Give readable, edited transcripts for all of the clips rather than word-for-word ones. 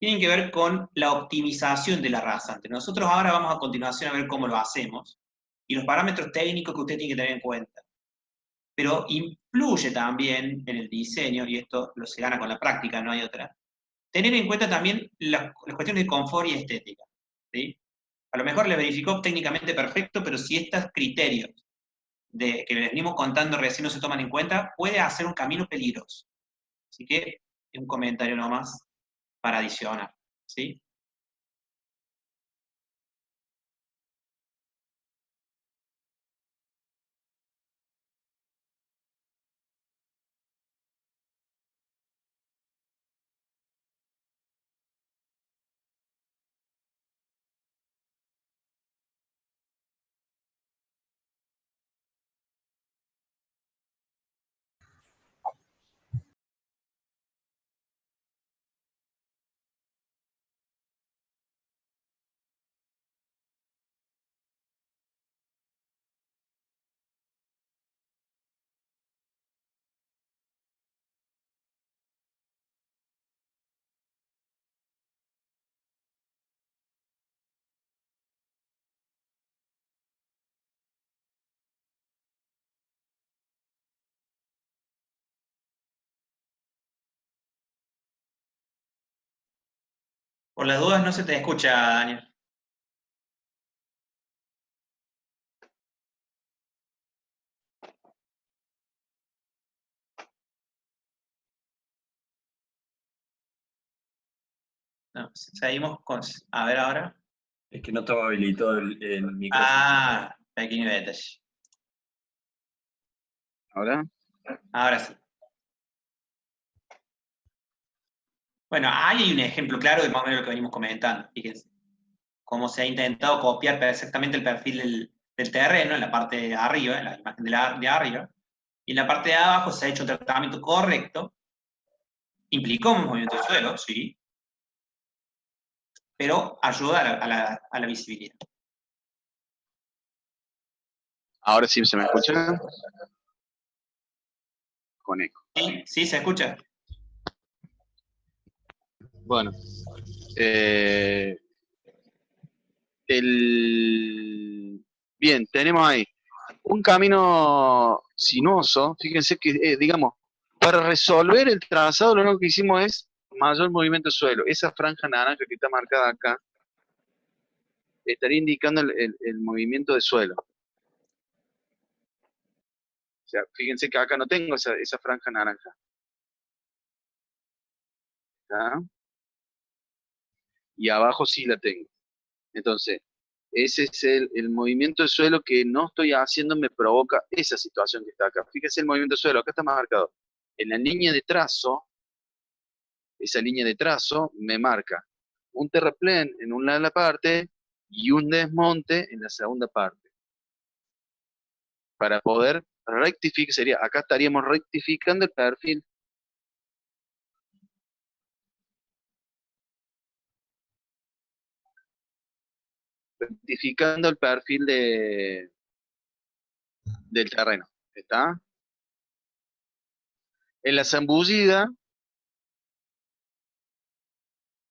tienen que ver con la optimización de la rasante. Nosotros ahora vamos a continuación a ver cómo lo hacemos y los parámetros técnicos que usted tiene que tener en cuenta. Pero influye también en el diseño, y esto lo se gana con la práctica, no hay otra, tener en cuenta también las cuestiones de confort y estética. ¿Sí? A lo mejor le verificó técnicamente perfecto, pero si estos criterios que les venimos contando recién no se toman en cuenta, puede hacer un camino peligroso. Así que un comentario nomás para adicionar. ¿Sí? Por las dudas no se te escucha, Daniel. No, seguimos con... A ver ahora. Es que no estaba habilitado el micrófono. Ah, pequeño detalle. ¿Ahora? Ahora sí. Bueno, ahí hay un ejemplo claro de más o menos lo que venimos comentando. Fíjense cómo se ha intentado copiar perfectamente el perfil del terreno en la parte de arriba, en la imagen de arriba, y en la parte de abajo se ha hecho un tratamiento correcto. Implicó un movimiento de suelo, sí, pero ayudar a la visibilidad. Ahora sí se me escucha. Con eco. ¿Sí? ¿Sí se escucha? Bueno. Bien, tenemos ahí un camino sinuoso. Fíjense que, digamos, para resolver el trazado lo único que hicimos es mayor movimiento de suelo. Esa franja naranja que está marcada acá estaría indicando el movimiento de suelo. O sea, fíjense que acá no tengo esa franja naranja. ¿Está? Y abajo sí la tengo. Entonces, ese es el movimiento de suelo que no estoy haciendo, me provoca esa situación que está acá. Fíjense el movimiento de suelo, acá está marcado. En la línea de trazo, esa línea de trazo me marca un terraplén en una de la parte y un desmonte en la segunda parte. Para poder rectificar, sería, acá estaríamos rectificando el perfil. Rectificando el perfil del terreno. ¿Está? En la zambullida,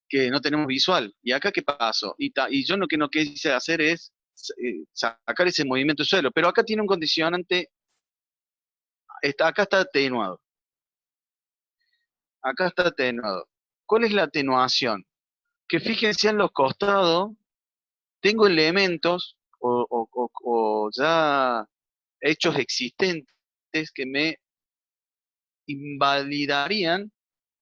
que no tenemos visual. ¿Y acá qué pasó? Y yo lo que no quise hacer es sacar ese movimiento de suelo, pero acá tiene un condicionante, acá está atenuado. Acá está atenuado. ¿Cuál es la atenuación? Que fíjense en los costados, tengo elementos o ya hechos existentes que me invalidarían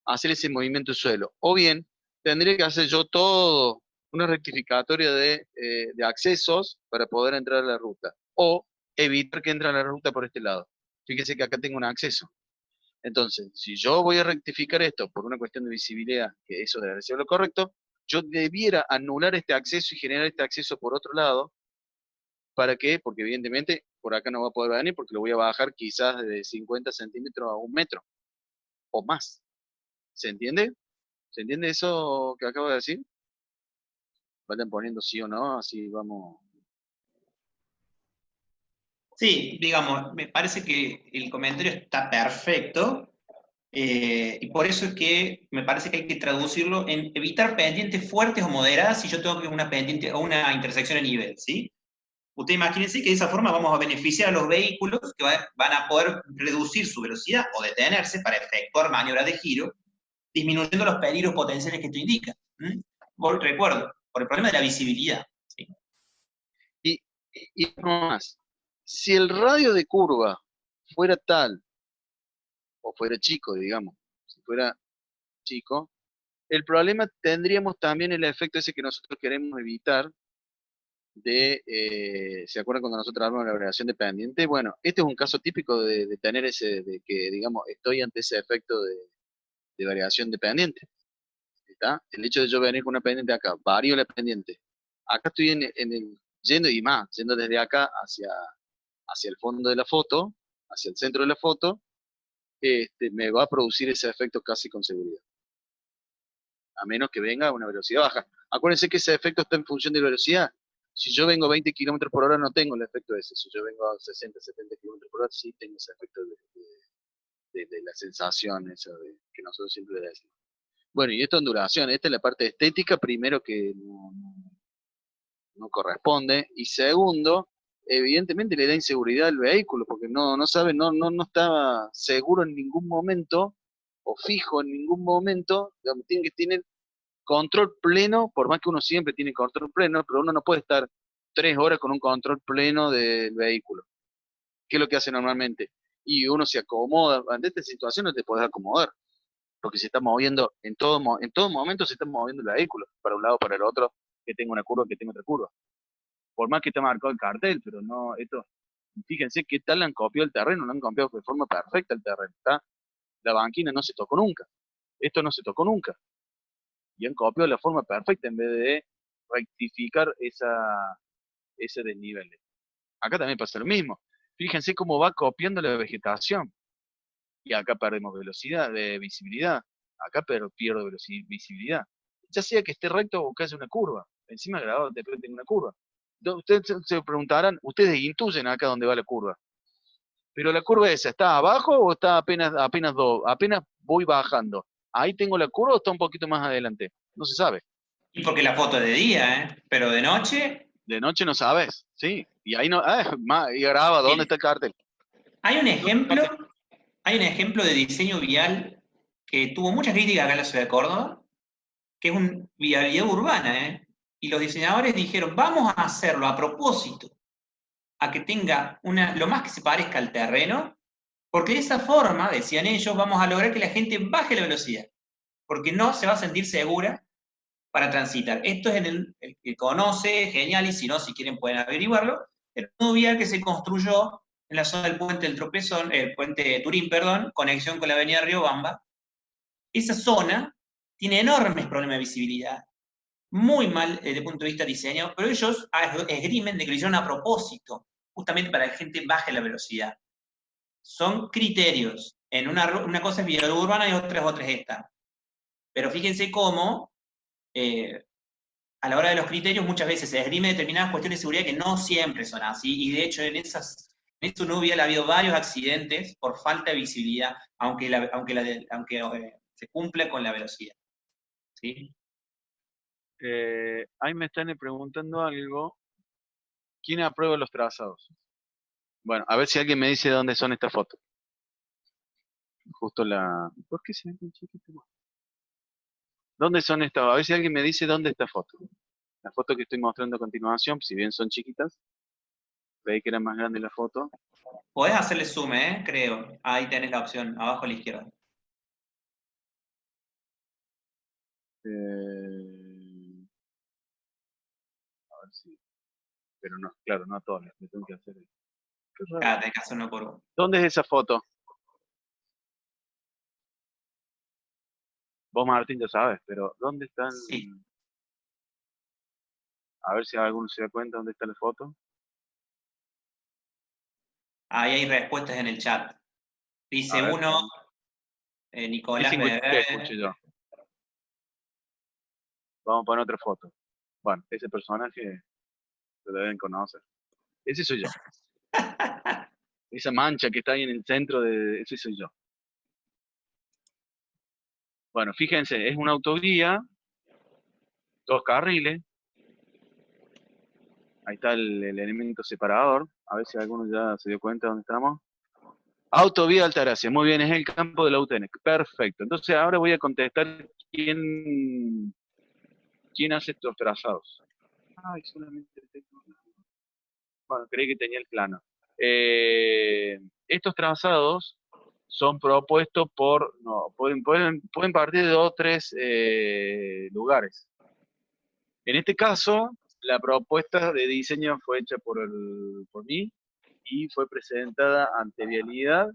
hacer ese movimiento de suelo. O bien, tendría que hacer yo todo una rectificatoria de accesos para poder entrar a la ruta. O evitar que entre a la ruta por este lado. Fíjense que acá tengo un acceso. Entonces, si yo voy a rectificar esto por una cuestión de visibilidad, que eso debe ser lo correcto, yo debiera anular este acceso y generar este acceso por otro lado. ¿Para qué? Porque evidentemente por acá no va a poder venir porque lo voy a bajar quizás de 50 centímetros a 1 metro o más. ¿Se entiende? ¿Se entiende eso que acabo de decir? Vayan poniendo sí o no, así vamos. Sí, digamos, me parece que el comentario está perfecto. Y por eso es que me parece que hay que traducirlo en evitar pendientes fuertes o moderadas si yo tengo que una pendiente o una intersección a nivel, ¿sí? Usted imagínense que de esa forma vamos a beneficiar a los vehículos que van a poder reducir su velocidad o detenerse para efectuar maniobras de giro, disminuyendo los peligros potenciales que esto indica. Recuerdo, por el problema de la visibilidad. ¿Sí? Y no más, si el radio de curva fuera tal, o fuera chico, digamos, si fuera chico, el problema tendríamos también el efecto ese que nosotros queremos evitar ¿se acuerdan cuando nosotros hablamos de la variación de pendiente? Bueno, este es un caso típico de tener ese, de que, digamos, estoy ante ese efecto de variación de pendiente, ¿está? El hecho de yo venir con una pendiente acá, varío la pendiente. Acá estoy en el, yendo y más, yendo desde acá hacia el fondo de la foto, hacia el centro de la foto, me va a producir ese efecto casi con seguridad, a menos que venga a una velocidad baja. Acuérdense que ese efecto está en función de velocidad. Si yo vengo a 20 kilómetros por hora, no tengo el efecto ese. Si yo vengo a 60, 70 kilómetros por hora, sí tengo ese efecto de la sensación esa que nosotros siempre le decimos. Bueno, y esto en duración. Esta es la parte estética, primero que no corresponde. Y segundo, evidentemente le da inseguridad al vehículo, porque no sabe, no está seguro en ningún momento, o fijo en ningún momento, digamos, tiene que tener control pleno, por más que uno siempre tiene control pleno, pero uno no puede estar 3 horas con un control pleno del vehículo. ¿Qué es lo que hace normalmente? Y uno se acomoda. Ante esta situación no te puedes acomodar, porque se está moviendo, en todo momento se está moviendo el vehículo, para un lado, para el otro, que tenga una curva, que tenga otra curva. Por más que esté marcado el cartel, pero no, esto, fíjense qué tal le han copiado el terreno, lo han copiado de forma perfecta el terreno, ¿está? La banquina no se tocó nunca, esto no se tocó nunca, y han copiado la forma perfecta en vez de rectificar ese desnivel. Acá también pasa lo mismo. Fíjense cómo va copiando la vegetación. Y acá perdemos velocidad, de visibilidad. Acá pierdo visibilidad. Ya sea que esté recto o que haya una curva. Encima grabado de frente en una curva. Ustedes se preguntarán, ustedes intuyen acá dónde va la curva. Pero la curva esa, ¿está abajo o está apenas voy bajando? Ahí tengo la curva o está un poquito más adelante. No se sabe. Y porque la foto es de día, pero de noche. De noche no sabes, sí. Y ahí no, y graba, ¿dónde está el cartel? Hay un ¿Dónde está el cartel? hay un ejemplo de diseño vial que tuvo muchas críticas acá en la ciudad de Córdoba, que es una vialidad urbana, y los diseñadores dijeron, vamos a hacerlo a propósito, a que tenga lo más que se parezca al terreno, porque de esa forma, decían ellos, vamos a lograr que la gente baje la velocidad, porque no se va a sentir segura para transitar. Esto es el que conoce, genial, y si no, si quieren pueden averiguarlo, el nuevo vial que se construyó en la zona del puente del Tropezón, el puente de Turín, perdón, conexión con la avenida Riobamba. Esa zona tiene enormes problemas de visibilidad, muy mal desde el punto de vista de diseño, pero ellos esgrimen de que lo hicieron a propósito, justamente para que la gente baje la velocidad. Son criterios. En una cosa es vialidad urbana y otra es esta. Pero fíjense cómo a la hora de los criterios muchas veces se esgrime determinadas cuestiones de seguridad que no siempre son así, y de hecho en este nuevo vial ha habido varios accidentes por falta de visibilidad, aunque se cumpla con la velocidad. ¿Sí? Ahí me están preguntando algo. ¿Quién aprueba los trazados? Bueno, a ver si alguien me dice dónde son estas fotos. Justo la... ¿Por qué se ve tan chiquito? ¿Dónde son estas? A ver si alguien me dice dónde está foto. La foto que estoy mostrando a continuación, si bien son chiquitas, veis que era más grande la foto. Podés hacerle zoom, creo. Ahí tenés la opción, abajo a la izquierda. A ver si... Pero no, claro, no a todas, me tengo que hacer... Qué raro. Claro, tenés que hacer uno por uno. ¿Dónde es esa foto? Vos, Martín, ya sabes, pero ¿dónde están? Sí. A ver si alguno se da cuenta dónde está la foto. Ahí hay respuestas en el chat. Dice A ver. uno, ¿Qué Nicolás significa Bebé. escuché yo? Vamos a poner otra foto. Bueno, ese personaje lo deben conocer. Ese soy yo. Esa mancha que está ahí en el centro ese soy yo. Bueno, fíjense, es una autovía, 2 carriles, ahí está el elemento separador, a ver si alguno ya se dio cuenta de dónde estamos. Autovía Altagracia, muy bien, es el campo de la UTN, perfecto. Entonces ahora voy a contestar quién hace estos trazados. Ay, solamente tengo... Bueno, creí que tenía el plano. Estos trazados son propuestos por, no, pueden partir de 2 o 3 lugares. En este caso, la propuesta de diseño fue hecha por mí y fue presentada ante Vialidad.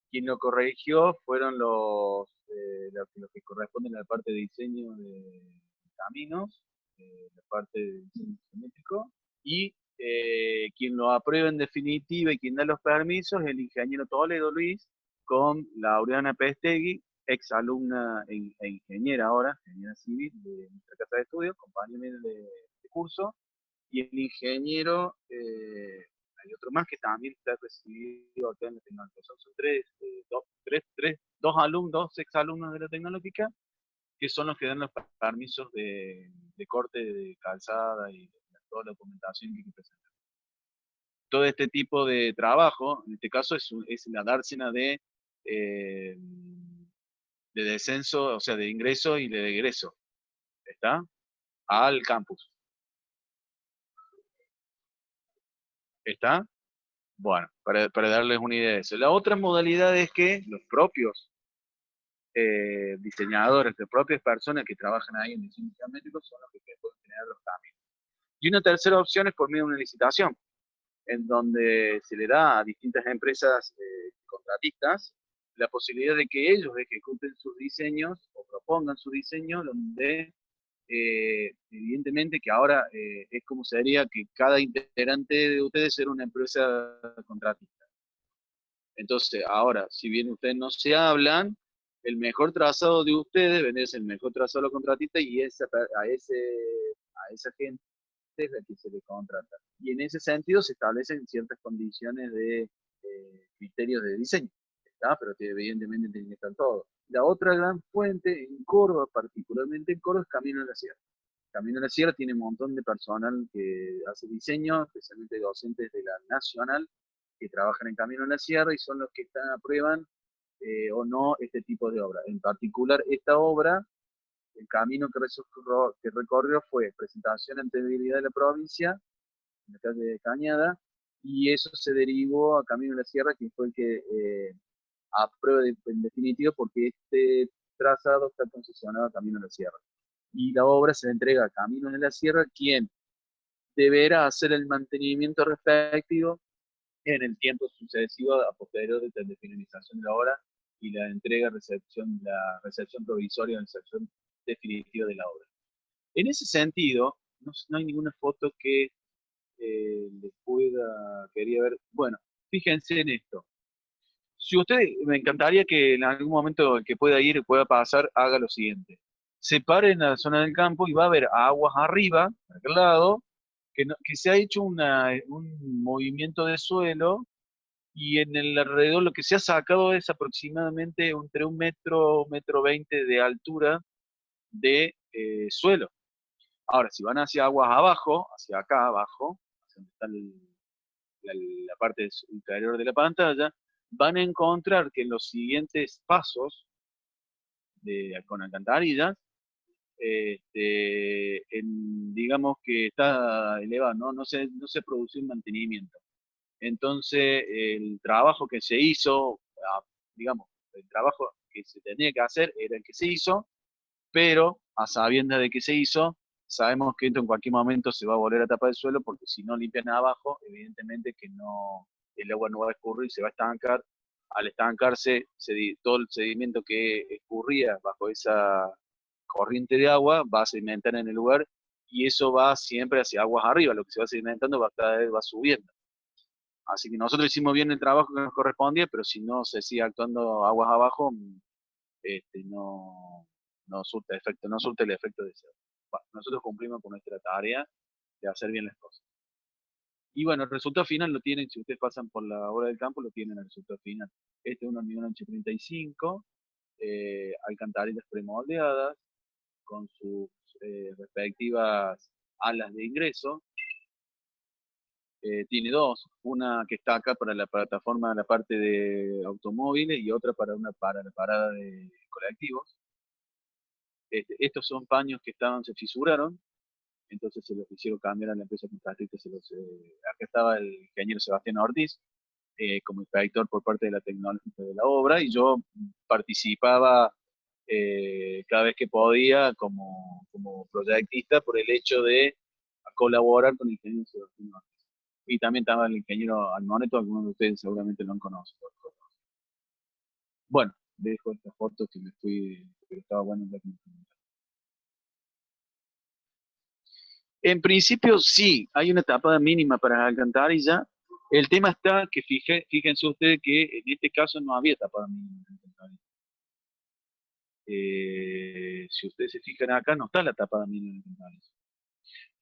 Quien lo corrigió fueron los que corresponden a la parte de diseño de caminos, la parte de diseño geométrico, y quien lo aprueba en definitiva y quien da los permisos es el ingeniero Toledo Luis, con Laureana Pestegui, ex alumna e ingeniera ahora, ingeniera civil de nuestra casa de estudios, compañera de curso, y el ingeniero, hay otro más que también está recibido acá en la tecnológica. Son 2 alumnos, 2 exalumnos de la tecnológica, que son los que dan los permisos de corte de calzada y toda la documentación que hay que presentar. Todo este tipo de trabajo, en este caso es la dársena eh, de descenso, o sea, de ingreso y de egreso, ¿está? Al campus. ¿Está? Bueno, para darles una idea de eso. La otra modalidad es que los propios diseñadores, las propias personas que trabajan ahí en diseño geométrico son los que pueden generar los caminos. Y una tercera opción es por medio de una licitación, en donde se le da a distintas empresas contratistas la posibilidad de que ellos ejecuten sus diseños o propongan su diseño, donde evidentemente que ahora es como sería que cada integrante de ustedes sea una empresa contratista. Entonces, ahora, si bien ustedes no se hablan, el mejor trazado de ustedes vendría a ser el mejor trazado de los contratistas y a esa gente es la que se le contrata. Y en ese sentido se establecen ciertas condiciones de criterios de diseño, ¿está? Pero que evidentemente tienen que estar todos. La otra gran fuente en Córdoba, particularmente en Córdoba, es Camino de la Sierra. Camino de la Sierra tiene un montón de personal que hace diseño, especialmente docentes de la Nacional, que trabajan en Camino de la Sierra y son los que aprueban o no este tipo de obra. En particular, esta obra, el camino que recorrió fue presentación ante Vialidad de la provincia, en la calle de Cañada, y eso se derivó a Camino de la Sierra, que fue el que aprueba en definitivo, porque este trazado está concesionado a Camino de la Sierra. Y la obra se entrega a Caminos de la Sierra, quien deberá hacer el mantenimiento respectivo en el tiempo sucesivo a posterior de la finalización de la obra y la la recepción provisoria o recepción definitiva de la obra. En ese sentido, no hay ninguna foto que quería ver. Bueno, fíjense en esto. Si usted, me encantaría que en algún momento el que pueda ir, pueda pasar, haga lo siguiente. Se pare en la zona del campo y va a haber aguas arriba, a aquel lado, que se ha hecho un movimiento de suelo y en el alrededor lo que se ha sacado es aproximadamente entre 1 metro, 1,20 m de altura de suelo. Ahora, si van hacia aguas abajo, hacia acá abajo, hacia donde está la parte inferior de la pantalla, van a encontrar que en los siguientes pasos con alcantarillas, digamos que está elevado, no se produce un mantenimiento. Entonces, el trabajo que se hizo, digamos, el trabajo que se tenía que hacer era el que se hizo, pero a sabiendas de que se hizo, sabemos que esto en cualquier momento se va a volver a tapar el suelo, porque si no limpian abajo, evidentemente que el agua no va a escurrir, se va a estancar. Al estancarse, todo el sedimento que escurría bajo esa corriente de agua va a sedimentar en el lugar y eso va siempre hacia aguas arriba, lo que se va sedimentando cada vez va subiendo. Así que nosotros hicimos bien el trabajo que nos correspondía, pero si no se sigue actuando aguas abajo, no surte efecto, no surte el efecto deseado. Bueno, nosotros cumplimos con nuestra tarea de hacer bien las cosas. Y bueno, el resultado final lo tienen, si ustedes pasan por la obra del campo, lo tienen el resultado final. Este es un hormigón H35, alcantarillas premoldeadas con sus respectivas alas de ingreso. Tiene dos, una que está acá para la plataforma, la parte de automóviles, y otra para la parada de colectivos. Estos son paños que se fisuraron, entonces se los hicieron cambiar a la empresa contratista. Acá estaba el ingeniero Sebastián Ortiz como inspector por parte de la tecnológica de la obra, y yo participaba cada vez que podía como proyectista por el hecho de colaborar con el ingeniero Sebastián Ortiz. Y también estaba el ingeniero Almoneto, algunos de ustedes seguramente lo han conocido. Bueno, dejo esta foto que me fui, pero estaba bueno ver. En principio sí, hay una tapada mínima para la alcantarilla. El tema está que fíjense ustedes que en este caso no había tapada mínima en la alcantarilla. Si ustedes se fijan acá, no está la tapada mínima en la alcantarilla.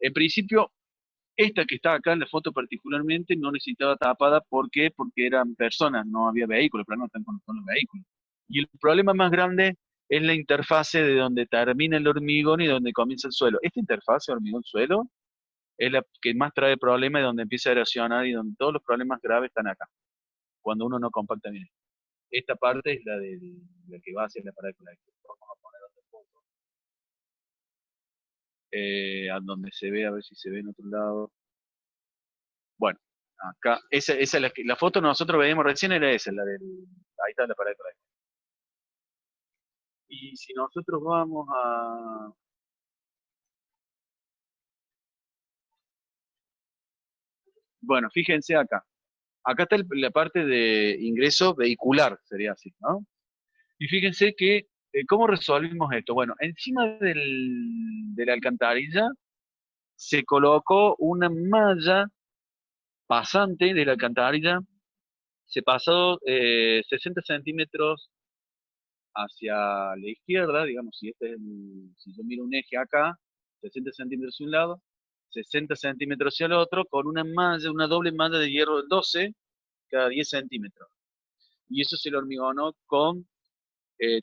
En principio, esta que está acá en la foto particularmente no necesitaba tapada. ¿Por qué? Porque eran personas, no había vehículos, pero no están con los vehículos. Y el problema más grande es la interfase de donde termina el hormigón y donde comienza el suelo. Esta interfase hormigón-suelo es la que más trae problemas, y donde empieza a erosionar y donde todos los problemas graves están acá, cuando uno no compacta bien. Esta parte es la que va hacia la pared colectiva. Vamos a poner otra foto. A donde se ve, a ver si se ve en otro lado. Bueno, acá, esa es la foto que nosotros veíamos recién, era esa, ahí está la pared colectiva. Y si nosotros vamos a... Bueno, fíjense acá. Acá está la parte de ingreso vehicular, sería así, ¿no? Y fíjense que, ¿cómo resolvimos esto? Bueno, encima de la alcantarilla se colocó una malla pasante de la alcantarilla. Se pasó 60 centímetros hacia la izquierda, digamos, si yo miro un eje acá, 60 centímetros hacia un lado, 60 centímetros hacia el otro, con una malla, una doble malla de hierro del 12 cada 10 centímetros. Y eso se lo hormigonó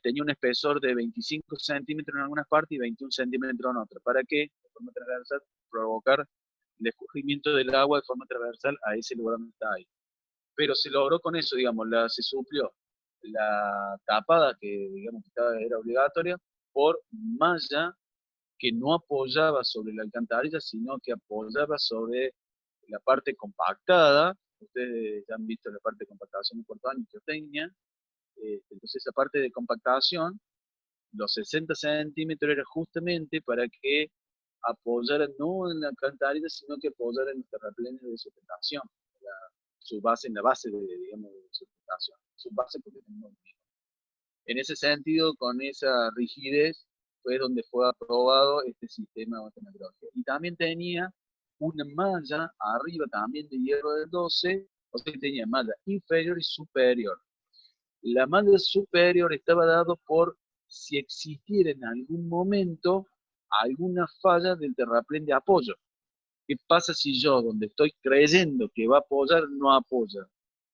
tenía un espesor de 25 centímetros en algunas partes y 21 centímetros en otras. ¿Para qué? De forma transversal, provocar el escurrimiento del agua de forma transversal a ese lugar donde está ahí. Pero se logró con eso, digamos, se suplió la tapada que, digamos, era obligatoria por malla que no apoyaba sobre la alcantarilla, sino que apoyaba sobre la parte compactada. Ustedes ya han visto la parte de compactación de cuarto año que yo tenía. Entonces esa parte de compactación, los 60 centímetros era justamente para que apoyara no en la alcantarilla, sino que apoyara en los terraplenes de sustentación, su base, en la base digamos, de sustentación, su base porque tenemos. En ese sentido, con esa rigidez, fue donde fue aprobado este sistema de tecnología. Y también tenía una malla arriba también de hierro del 12, o sea que tenía malla inferior y superior. La malla superior estaba dado por si existiera en algún momento alguna falla del terraplén de apoyo. ¿Qué pasa si yo, donde estoy creyendo que va a apoyar, no apoya?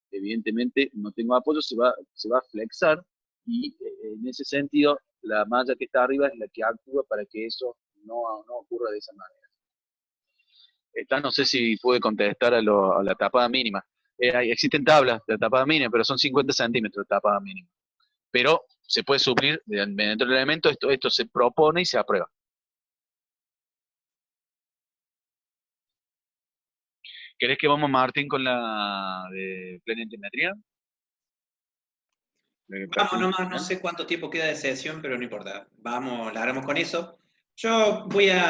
Evidentemente no tengo apoyo, se va a flexar, y en ese sentido la malla que está arriba es la que actúa para que eso no ocurra de esa manera. No sé si puede contestar a la tapada mínima. Existen tablas de tapada mínima, pero son 50 centímetros de tapada mínima. Pero se puede suplir mediante el elemento, esto se propone y se aprueba. ¿Querés que vamos, Martín, con la de plena altimetría? Vamos nomás, no sé cuánto tiempo queda de sesión, pero no importa. Vamos, la haremos con eso. Yo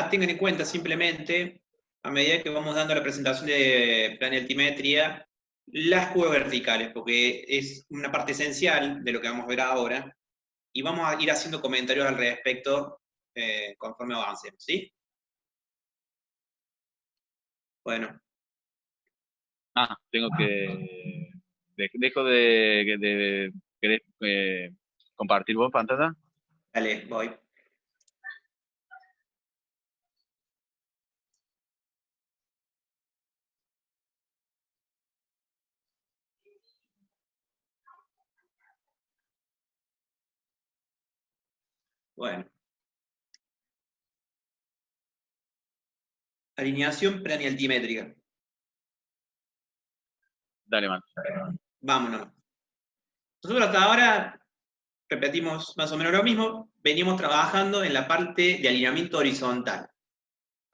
tengan en cuenta simplemente, a medida que vamos dando la presentación de plan de altimetría, las curvas verticales, porque es una parte esencial de lo que vamos a ver ahora, y vamos a ir haciendo comentarios al respecto conforme avancemos, ¿sí? Bueno. Tengo que... Dejo de ¿querés compartir vos pantalla? Dale, voy. Bueno. Alineación planialtimétrica. Dale, man. Vámonos. Nosotros hasta ahora repetimos más o menos lo mismo, venimos trabajando en la parte de alineamiento horizontal,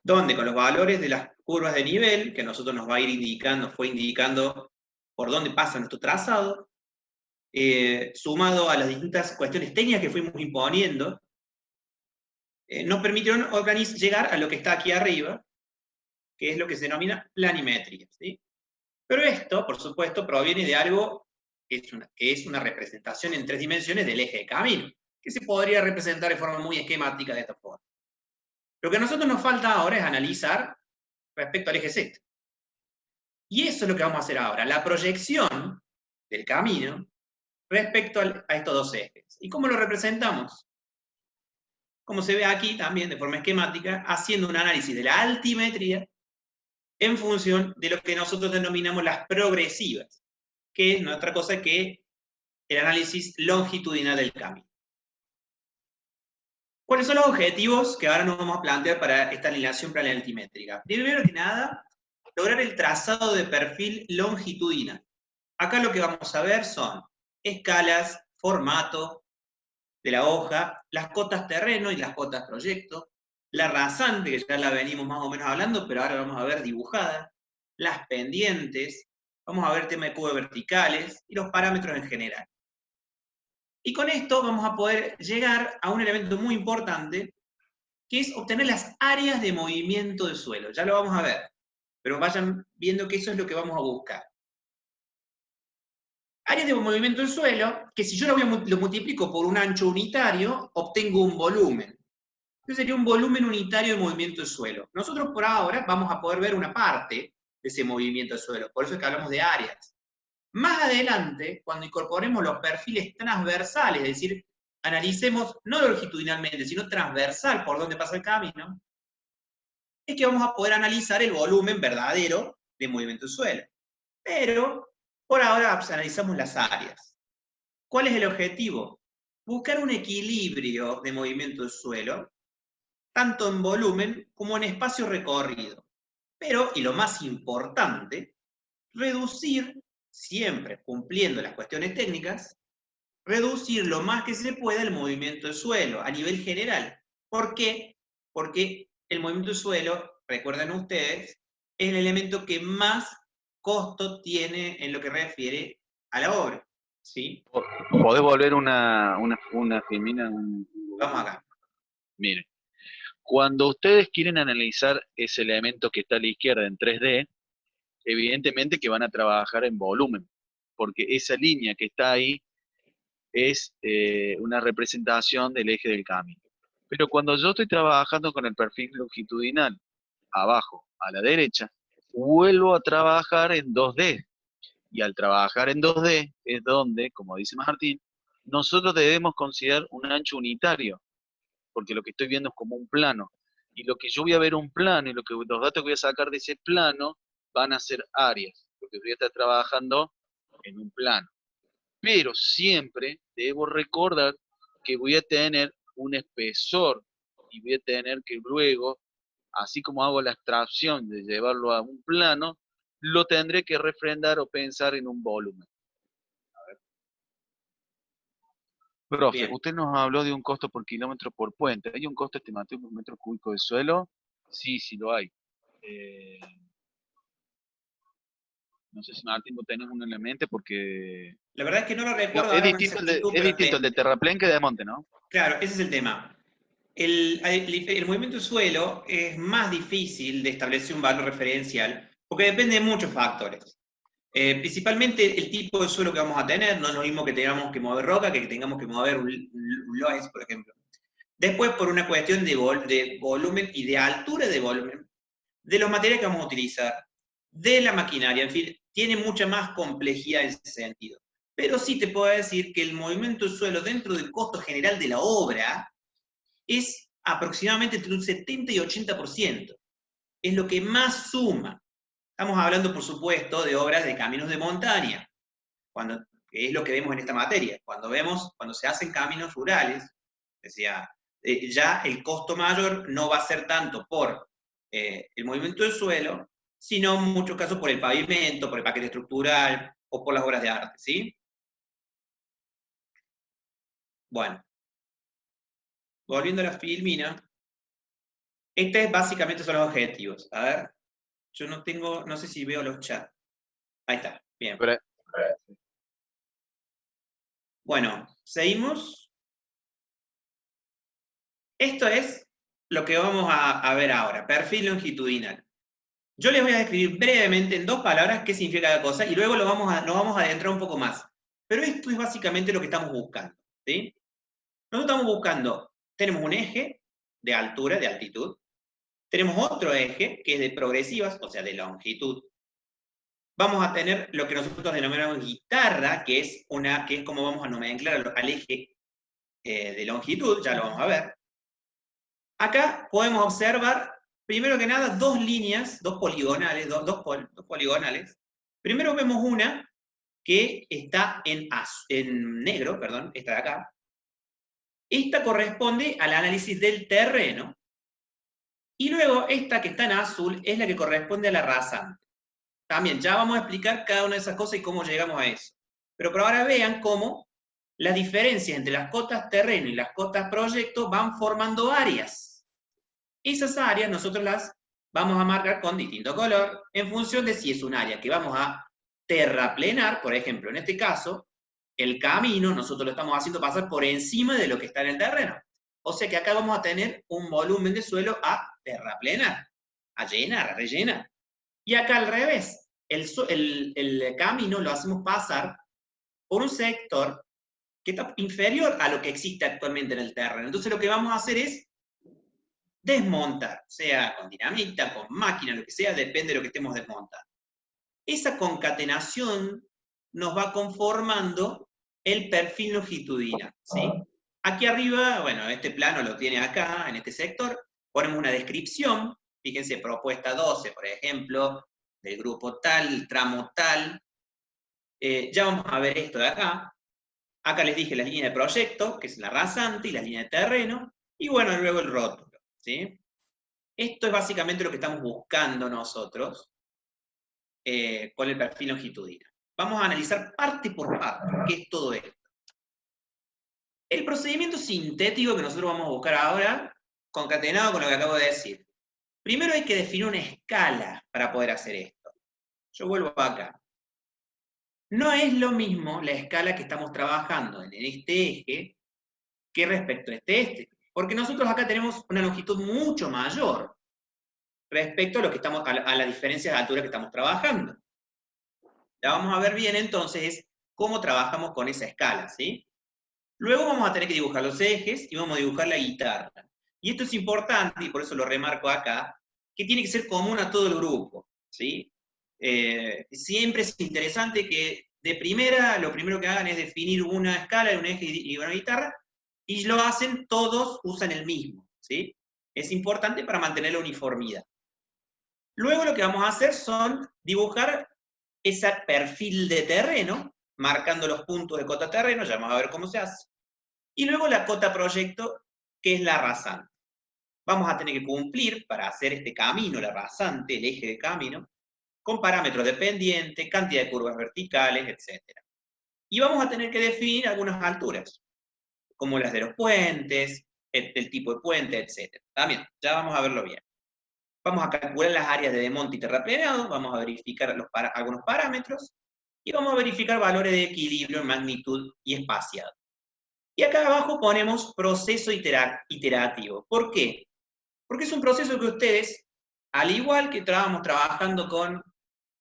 donde con los valores de las curvas de nivel, que a nosotros nos va a ir indicando, fue indicando por dónde pasa nuestro trazado, sumado a las distintas cuestiones técnicas que fuimos imponiendo, nos permitieron llegar a lo que está aquí arriba, que es lo que se denomina planimetría, ¿sí? Pero esto, por supuesto, proviene de algo que es una representación en 3 dimensiones del eje de camino, que se podría representar de forma muy esquemática de esta forma. Lo que a nosotros nos falta ahora es analizar respecto al eje Z. Y eso es lo que vamos a hacer ahora, la proyección del camino respecto a estos dos ejes. ¿Y cómo lo representamos? Como se ve aquí también de forma esquemática, haciendo un análisis de la altimetría en función de lo que nosotros denominamos las progresivas, que no es otra cosa que el análisis longitudinal del camino. ¿Cuáles son los objetivos que ahora nos vamos a plantear para esta alineación planialtimétrica? Primero que nada, lograr el trazado de perfil longitudinal. Acá lo que vamos a ver son escalas, formato de la hoja, las cotas terreno y las cotas proyecto, la rasante, que ya la venimos más o menos hablando, pero ahora vamos a ver dibujada, las pendientes, vamos a ver tema de curvas verticales y los parámetros en general. Y con esto vamos a poder llegar a un elemento muy importante, que es obtener las áreas de movimiento del suelo. Ya lo vamos a ver, pero vayan viendo que eso es lo que vamos a buscar. Áreas de movimiento del suelo, que si yo lo multiplico por un ancho unitario, obtengo un volumen. Entonces sería un volumen unitario de movimiento del suelo. Nosotros por ahora vamos a poder ver una parte de ese movimiento del suelo, por eso es que hablamos de áreas. Más adelante, cuando incorporemos los perfiles transversales, es decir, analicemos no longitudinalmente, sino transversal por donde pasa el camino, es que vamos a poder analizar el volumen verdadero de movimiento del suelo. Pero, por ahora analizamos las áreas. ¿Cuál es el objetivo? Buscar un equilibrio de movimiento del suelo, tanto en volumen como en espacio recorrido. Pero, y lo más importante, reducir, siempre cumpliendo las cuestiones técnicas, reducir lo más que se pueda el movimiento del suelo a nivel general. ¿Por qué? Porque el movimiento del suelo, recuerden ustedes, es el elemento que más costo tiene en lo que refiere a la obra. ¿Sí? ¿Podés volver una filmina? Vamos acá. Miren, cuando ustedes quieren analizar ese elemento que está a la izquierda en 3D, evidentemente que van a trabajar en volumen, porque esa línea que está ahí es una representación del eje del camino. Pero cuando yo estoy trabajando con el perfil longitudinal, abajo, a la derecha, vuelvo a trabajar en 2D. Y al trabajar en 2D es donde, como dice Martín, nosotros debemos considerar un ancho unitario, porque lo que estoy viendo es como un plano. Y lo que yo voy a ver un plano y los datos que voy a sacar de ese plano van a ser áreas, porque voy a estar trabajando en un plano. Pero siempre debo recordar que voy a tener un espesor y voy a tener que luego, así como hago la abstracción de llevarlo a un plano, lo tendré que refrendar o pensar en un volumen. Profe, Bien. usted nos habló de un costo por kilómetro por puente. ¿Hay un costo estimativo por metro cúbico de suelo? Sí, sí lo hay. No sé si Martín vos tenés uno en la mente porque... La verdad es que no lo No, recuerdo es ahora con distinto, exactitud, es pero distinto el de terraplén que de monte, ¿no? claro, ese es el tema. El movimiento del suelo es más difícil de establecer un valor referencial porque depende de muchos factores. Principalmente el tipo de suelo que vamos a tener, no es lo mismo que tengamos que mover roca que tengamos que mover un loess, por ejemplo. Después, por una cuestión de volumen y de altura de volumen, de los materiales que vamos a utilizar, de la maquinaria, en fin, tiene mucha más complejidad en ese sentido. Pero sí te puedo decir que el movimiento del suelo dentro del costo general de la obra es aproximadamente entre un 70 y 80%. Es lo que más suma. Estamos hablando, por supuesto, de obras de caminos de montaña, que es lo que vemos en esta materia. Cuando se hacen caminos rurales, decía, ya el costo mayor no va a ser tanto por el movimiento del suelo, sino en muchos casos por el pavimento, por el paquete estructural o por las obras de arte, ¿sí? Bueno, volviendo a la filmina, este básicamente son los objetivos. A ver, yo no tengo, no sé si veo los chats. Ahí está, bien. Bueno, seguimos. Esto es lo que vamos a ver ahora, perfil longitudinal. Yo les voy a describir brevemente en 2 palabras qué significa cada cosa y luego nos vamos a adentrar un poco más. Pero esto es básicamente lo que estamos buscando, ¿sí? Nosotros estamos buscando, tenemos un eje de altura, de altitud, tenemos otro eje que es de progresivas, o sea, de longitud. Vamos a tener lo que nosotros denominamos guitarra, que es como vamos a nomenclar al eje de longitud, ya lo vamos a ver. Acá podemos observar, primero que nada, 2 líneas, 2 poligonales, dos poligonales. Primero vemos una que está en negro, perdón, esta de acá. Esta corresponde al análisis del terreno. Y luego esta que está en azul es la que corresponde a la rasante. También ya vamos a explicar cada una de esas cosas y cómo llegamos a eso. Pero por ahora vean cómo las diferencias entre las cotas terreno y las cotas proyecto van formando áreas. Esas áreas nosotros las vamos a marcar con distinto color en función de si es un área que vamos a terraplenar, por ejemplo, en este caso, el camino nosotros lo estamos haciendo pasar por encima de lo que está en el terreno. O sea que acá vamos a tener un volumen de suelo a terraplenar, a llenar, a rellenar. Y acá al revés, el camino lo hacemos pasar por un sector que está inferior a lo que existe actualmente en el terreno. Entonces lo que vamos a hacer es desmontar, sea con dinamita, con máquina, lo que sea, depende de lo que estemos desmontando. Esa concatenación nos va conformando el perfil longitudinal, ¿sí? Aquí arriba, bueno, este plano lo tiene acá, en este sector, ponemos una descripción, fíjense, propuesta 12, por ejemplo, del grupo tal, tramo tal. Ya vamos a ver esto de acá. Acá les dije la línea de proyecto, que es la rasante, y la línea de terreno, y bueno, luego el rótulo, ¿sí? Esto es básicamente lo que estamos buscando nosotros con el perfil longitudinal. Vamos a analizar parte por parte, qué es todo esto. El procedimiento sintético que nosotros vamos a buscar ahora, concatenado con lo que acabo de decir. Primero hay que definir una escala para poder hacer esto. Yo vuelvo acá. No es lo mismo la escala que estamos trabajando en este eje que respecto a este. Porque nosotros acá tenemos una longitud mucho mayor respecto a lo que estamos, a la diferencia de altura que estamos trabajando. Ya vamos a ver bien entonces cómo trabajamos con esa escala, ¿sí? Luego vamos a tener que dibujar los ejes y vamos a dibujar la guitarra. Y esto es importante, y por eso lo remarco acá, que tiene que ser común a todo el grupo, ¿sí? Siempre es interesante que de primera, lo primero que hagan es definir una escala, un eje y una guitarra, y lo hacen todos, usan el mismo, ¿sí? Es importante para mantener la uniformidad. Luego lo que vamos a hacer son dibujar ese perfil de terreno, marcando los puntos de cota terreno, ya vamos a ver cómo se hace. Y luego la cota proyecto, que es la rasante. Vamos a tener que cumplir, para hacer este camino, la rasante, el eje de camino, con parámetros de pendiente, cantidad de curvas verticales, etc. Y vamos a tener que definir algunas alturas, como las de los puentes, el tipo de puente, etc. También, ya vamos a verlo bien. Vamos a calcular las áreas de desmonte y terraplenado, vamos a verificar algunos parámetros, y vamos a verificar valores de equilibrio, magnitud y espaciado. Y acá abajo ponemos proceso iterativo. ¿Por qué? Porque es un proceso que ustedes, al igual que estábamos trabajando con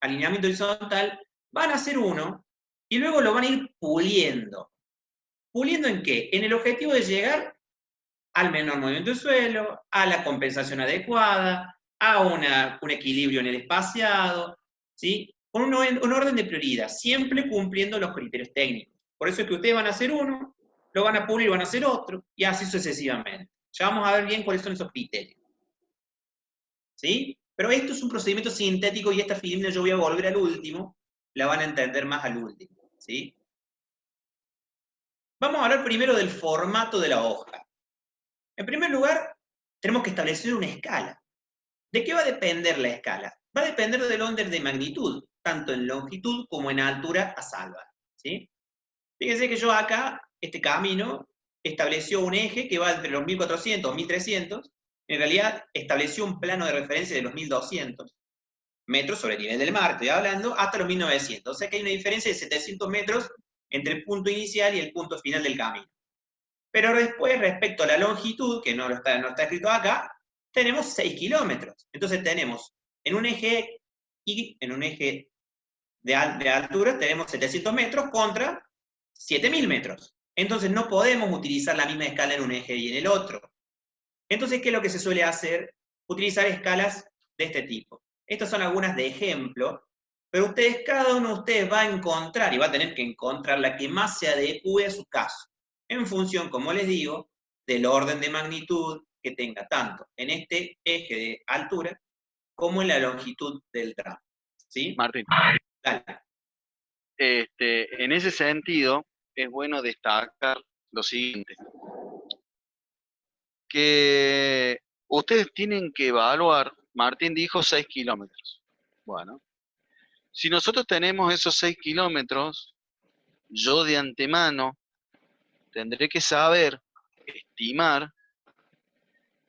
alineamiento horizontal, van a hacer uno, y luego lo van a ir puliendo. ¿Puliendo en qué? En el objetivo de llegar al menor movimiento del suelo, a la compensación adecuada, a un equilibrio en el espaciado, ¿sí? Con un orden de prioridad, siempre cumpliendo los criterios técnicos. Por eso es que ustedes van a hacer uno, lo van a pulir, van a hacer otro, y así sucesivamente. Ya vamos a ver bien cuáles son esos criterios. ¿Sí? Pero esto es un procedimiento sintético y esta filmina yo voy a volver al último, la van a entender más al último. ¿Sí? Vamos a hablar primero del formato de la hoja. En primer lugar, tenemos que establecer una escala. ¿De qué va a depender la escala? Va a depender del orden de magnitud, tanto en longitud como en altura a salvar, ¿sí? Fíjense que yo acá, este camino, estableció un eje que va entre los 1400 y 1300, en realidad estableció un plano de referencia de los 1200 metros sobre el nivel del mar, estoy hablando, hasta los 1900. O sea que hay una diferencia de 700 metros entre el punto inicial y el punto final del camino. Pero después, respecto a la longitud, que no está escrito acá, tenemos 6 kilómetros. Entonces tenemos en un eje y en un eje de altura tenemos 700 metros contra 7000 metros. Entonces no podemos utilizar la misma escala en un eje y en el otro. Entonces, ¿qué es lo que se suele hacer? Utilizar escalas de este tipo. Estas son algunas de ejemplo, pero cada uno de ustedes va a encontrar y va a tener que encontrar la que más se adecue a su caso, en función, como les digo, del orden de magnitud que tenga tanto en este eje de altura como en la longitud del tramo. ¿Sí? Martín, Dale. en ese sentido, es bueno destacar lo siguiente, que ustedes tienen que evaluar, Martín dijo 6 kilómetros. Bueno, si nosotros tenemos esos 6 kilómetros, yo de antemano tendré que saber, estimar,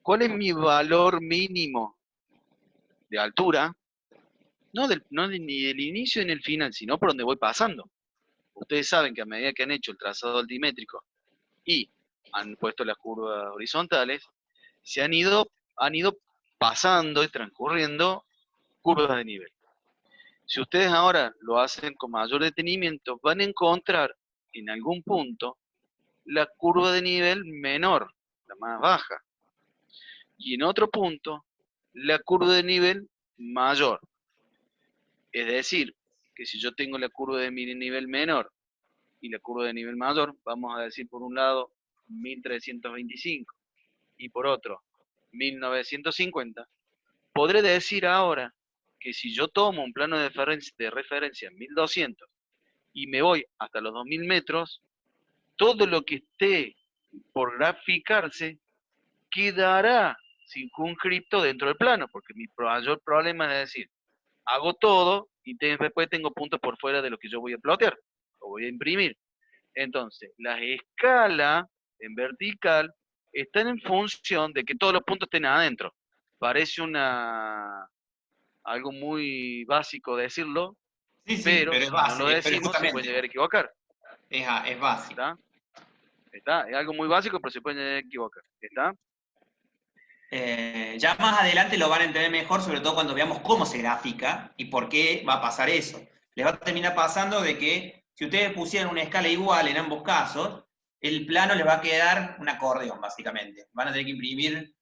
cuál es mi valor mínimo de altura, no ni del inicio ni del final, sino por donde voy pasando. Ustedes saben que a medida que han hecho el trazado altimétrico y han puesto las curvas horizontales, han ido pasando y transcurriendo curvas de nivel. Si ustedes ahora lo hacen con mayor detenimiento, van a encontrar en algún punto la curva de nivel menor, la más baja, y en otro punto la curva de nivel mayor. Es decir, que si yo tengo la curva de nivel menor y la curva de nivel mayor, vamos a decir por un lado 1325 y por otro 1950, podré decir ahora que si yo tomo un plano de referencia en 1200 y me voy hasta los 2000 metros, todo lo que esté por graficarse quedará circunscripto dentro del plano, porque mi mayor problema es decir, hago todo y después tengo puntos por fuera de lo que yo voy a plotear o voy a imprimir. Entonces, las escalas en vertical están en función de que todos los puntos estén adentro. Parece algo muy básico decirlo, Sí, pero pero es si no lo base, pero decimos se pueden justamente llegar a equivocar. es básico. Es algo muy básico, pero se pueden llegar a equivocar. ¿Está? Ya más adelante lo van a entender mejor, sobre todo cuando veamos cómo se grafica y por qué va a pasar eso. Les va a terminar pasando de que si ustedes pusieran una escala igual en ambos casos, el plano les va a quedar un acordeón, básicamente. Van a tener que imprimir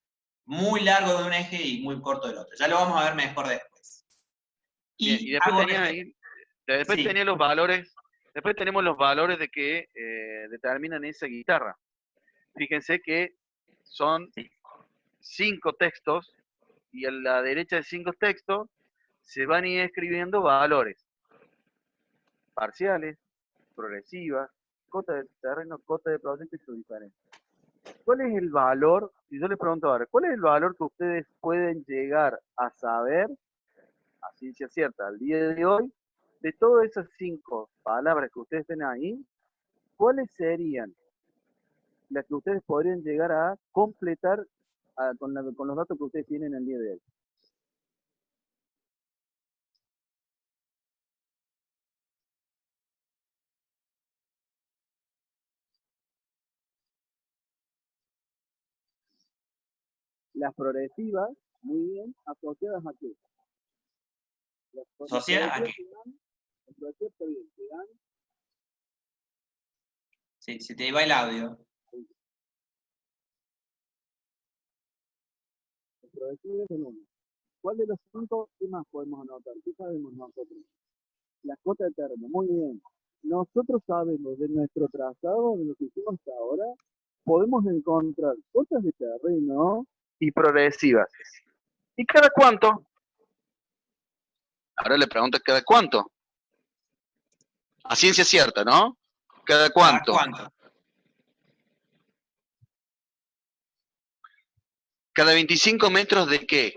muy largo de un eje y muy corto del otro. Ya lo vamos a ver mejor después. Bien, y después tenía los valores, después tenemos los valores de que determinan esa guitarra. Fíjense que son 5 textos y a la derecha de 5 textos se van a ir escribiendo valores parciales, progresivas, cota de terreno, cota de proyecto y su diferencia. ¿Cuál es el valor? Si yo les pregunto ahora, ¿cuál es el valor que ustedes pueden llegar a saber, a ciencia cierta, al día de hoy, de todas esas 5 palabras que ustedes tienen ahí? ¿Cuáles serían las que ustedes podrían llegar a completar con los datos que ustedes tienen el día de hoy? Las progresivas, muy bien, asociadas a qué? ¿Asociadas a qué? Las progresivas está bien, te dan. Sí, se te va el audio. Las progresivas son uno. ¿Cuál de los 5 qué más podemos anotar? ¿Qué sabemos nosotros? Las cotas de terreno, muy bien. Nosotros sabemos de nuestro trazado, de lo que hicimos hasta ahora, podemos encontrar cotas de terreno y progresivas. ¿Y cada cuánto? Ahora le pregunto, ¿cada cuánto? A ciencia cierta, ¿no? ¿Cada cuánto? ¿Cada cuánto? ¿Cada 25 metros de qué?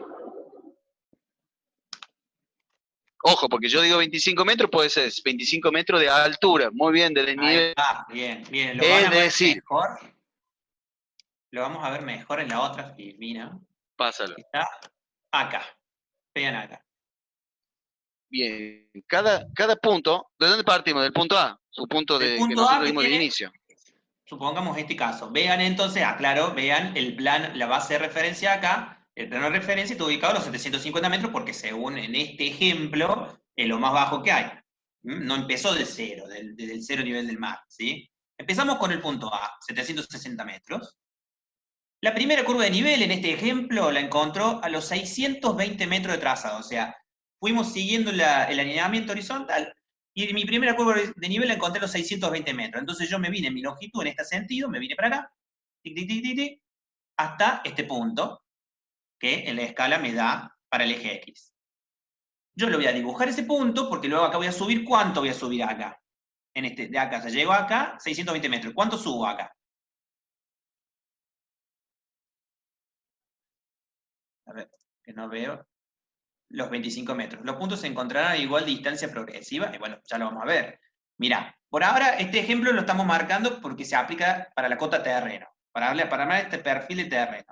Ojo, porque yo digo 25 metros, puede ser 25 metros de altura, muy bien, de Ahí desnivel. está, bien, bien. Lo van Es a ver decir, mejor. Lo vamos a ver mejor en la otra filmina. pásalo. Está acá. Vean acá. Bien, cada punto, ¿de dónde partimos? Del punto A, su punto Del de que punto A nosotros que dimos de tiene, inicio. supongamos este caso. Vean entonces, aclaro, vean el plan, la base de referencia acá. El plano de referencia está ubicado a los 750 metros porque según en este ejemplo es lo más bajo que hay. No empezó del cero, desde el cero nivel del mar, ¿sí? Empezamos con el punto A, 760 metros. La primera curva de nivel en este ejemplo la encontró a los 620 metros de trazado, o sea, fuimos siguiendo el alineamiento horizontal y mi primera curva de nivel la encontré a los 620 metros. Entonces yo me vine en mi longitud en este sentido, me vine para acá, tic, tic, tic, tic, tic, hasta este punto, que en la escala me da para el eje X. Yo le voy a dibujar ese punto porque luego acá voy a subir, ¿cuánto voy a subir acá? De acá, o sea, llego acá, 620 metros. ¿Cuánto subo acá? A ver, que no veo. Los 25 metros. Los puntos se encontrarán a igual distancia progresiva, y bueno, ya lo vamos a ver. Mirá, por ahora este ejemplo lo estamos marcando porque se aplica para la cota terreno, para armar este perfil de terreno.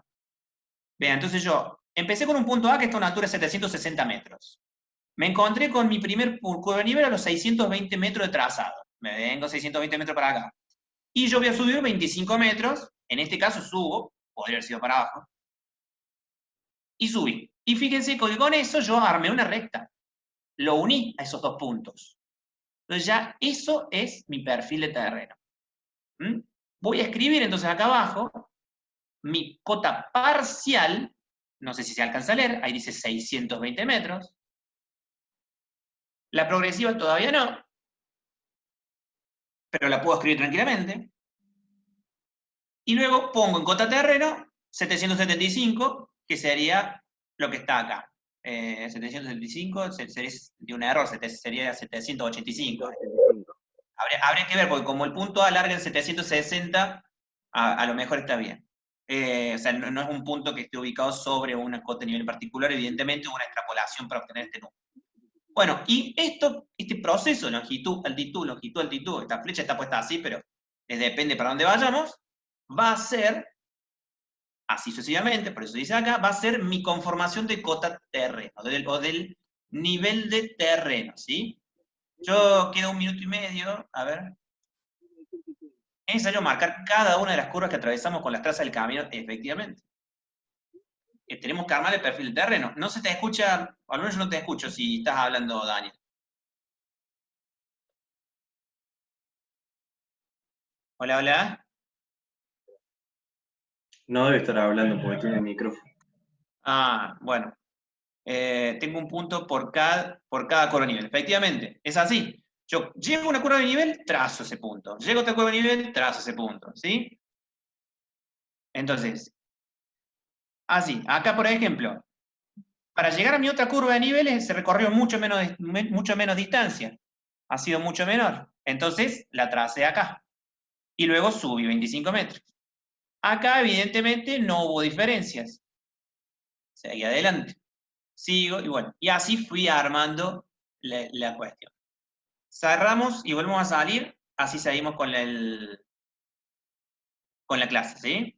Vean, entonces yo empecé con un punto A que está a una altura de 760 metros. Me encontré con mi primer curva de nivel a los 620 metros de trazado. Me vengo 620 metros para acá. Y yo voy a subir 25 metros, en este caso subo, podría haber sido para abajo, y subí. Y fíjense que con eso yo armé una recta. Lo uní a esos dos puntos. Entonces ya eso es mi perfil de terreno. Voy a escribir entonces acá abajo mi cota parcial, no sé si se alcanza a leer, ahí dice 620 metros. La progresiva todavía no, pero la puedo escribir tranquilamente. Y luego pongo en cota terreno 775, que sería lo que está acá. 775 sería de un error, sería 785. Habría que ver, porque como el punto A larga en 760, a lo mejor está bien. O sea, no es un punto que esté ubicado sobre una cota de nivel en particular, evidentemente una extrapolación para obtener este número. Bueno, y este proceso, longitud, altitud, esta flecha está puesta así, pero depende para dónde vayamos, va a ser, así sucesivamente, por eso dice acá, va a ser mi conformación de cota terreno, o del nivel de terreno, ¿sí? Yo quedo 1 minuto y medio, a ver. Es necesario marcar cada una de las curvas que atravesamos con las trazas del camino, efectivamente. Tenemos que armar el perfil del terreno. No se te escucha, al menos yo no te escucho si estás hablando, Daniel. Hola, hola. No debe estar hablando porque tiene el micrófono. Ah, bueno. Tengo un punto por cada curva de nivel. Efectivamente, es así. Yo llego a una curva de nivel, trazo ese punto. Llego a otra curva de nivel, trazo ese punto. ¿Sí? Entonces, así. Acá, por ejemplo, para llegar a mi otra curva de niveles se recorrió mucho menos distancia. Ha sido mucho menor. Entonces, la tracé acá. Y luego subí 25 metros. Acá, evidentemente, no hubo diferencias. Seguí adelante. Sigo, y bueno. Y así fui armando la cuestión. Cerramos y volvemos a salir. Así seguimos con la clase, ¿sí?